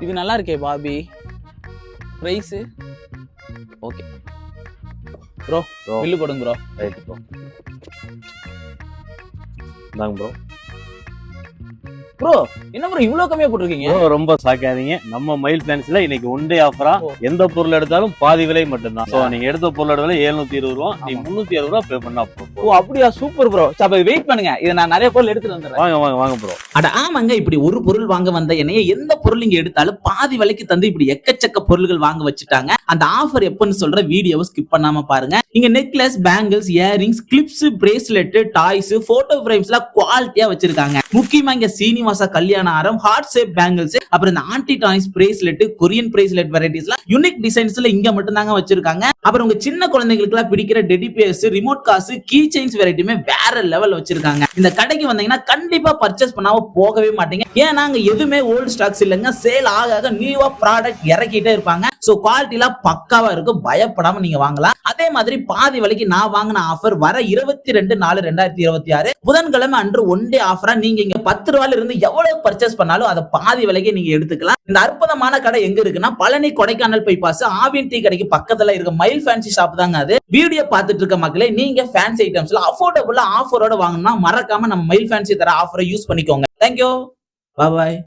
இது நல்லா இருக்கே பாபி. Price okay bro. பில்லு போடுங்க ப்ரோ. Right bro. இந்தாங்க ப்ரோ. ப்ரோ என்ன ப்ரோ இவ்ளோ கம்மியா போட்டுருக்கீங்க? ப்ரோ ரொம்ப சாக்காதீங்க. நம்ம மயில் பிளான்ஸ்ல இன்னைக்கு ஒன் டே ஆஃபரா எந்த பொருள் எடுத்தாலும் பாதி விலை மட்டும்தான். சோ நீங்க எடுத்த பொருளோட விலை 720 ரூபா, நீங்க 360 ரூபா பே பண்ணா போதும். ஓ அப்படியா, சூப்பர் ப்ரோ. அப்ப வெயிட் பண்ணுங்க, இத நான் நிறைய பொருள் எடுத்துட்டு வந்துறேன். வாங்க வாங்க வாங்க ப்ரோ. அட ஆமாங்க, இப்படி ஒரு பொருள் வாங்க வந்த என்னைய எந்த பொருள் நீங்க எடுத்தாலும் பாதி விலைக்கு தந்து இப்படி எக்கச்சக்க பொருள்கள் வாங்க வச்சுட்டாங்க. அந்த ஆஃபர் எப்பன்னு சொல்ற வீடியோவை ஸ்கிப் பண்ணாம பாருங்க. இங்க necklace, bangles, earrings, clips, bracelet, toys, photo ஃப்ரேம்ஸ்லாம் குவாலிட்டியா வச்சிருக்காங்க. முக்கியமா இங்க சீனிவாசா கல்யாண ஆரம், ஹார்ட் ஷேப் பேங்கிள்ஸ், அப்புறம் இந்த anti toys bracelet, Korean bracelet வெரைட்டிஸ்லாம் யூனிக் டிசைன்ஸ்ல இங்க மட்டும் தாங்க வச்சிருக்காங்க. அப்புறம் உங்க சின்ன குழந்தைகளுக்கு எல்லாம் பிடிக்கிற டெடி பியர்ஸ், ரிமோட் காசு, கீ செயின்ஸ் வெரைட்டியுமே வேற லெவல் வச்சிருக்காங்க. இந்த கடைக்கு வந்தீங்கன்னா கண்டிப்பா பர்ச்சேஸ் பண்ணாம போகவே மாட்டீங்க. ஏன்னா அங்க எதுவுமே ஓல்ட் ஸ்டாக்ஸ் இல்லங்க. சேல் ஆக நியூவா ப்ராடக்ட் இறக்கிட்டே இருப்பாங்க. சோ குவாலிட்டி எல்லாம் பக்காவா இருக்கும், பயப்படாம நீங்க வாங்கலாம். அதே மாதிரி பாதி விலைக்கு நான் வாங்கின ஆஃபர் வர 22/4/2026 புதன்கிழமை அன்று ஒன் டே ஆஃபரா நீங்க இங்க 10 ரூபாயில இருந்து எவ்வளவு பர்ச்சேஸ் பண்ணாலும் அதை பாதி விலைக்கு நீங்க எடுத்துக்கலாம். இந்த அற்புதமான கடை எங்க இருக்குன்னா பழனி கொடைக்கானல் பைபாஸ் ஆவின் டீ கடைக்கு பக்கத்துல இருக்க மயில் ஃபேன்சி ஷாப் தாங்க அது. வீடியோ பார்த்துட்டு இருக்க மக்களே, நீங்க ஃபேன்சி ஐட்டம்ஸ்ல அஃபோர்டபுளா ஆஃபரோட வாங்கணும்னா மறக்காம நம்ம மயில் ஃபேன்சி தர ஆஃபரை யூஸ் பண்ணிக்கோங்க. தேங்க்யூ, பாய் பாய்.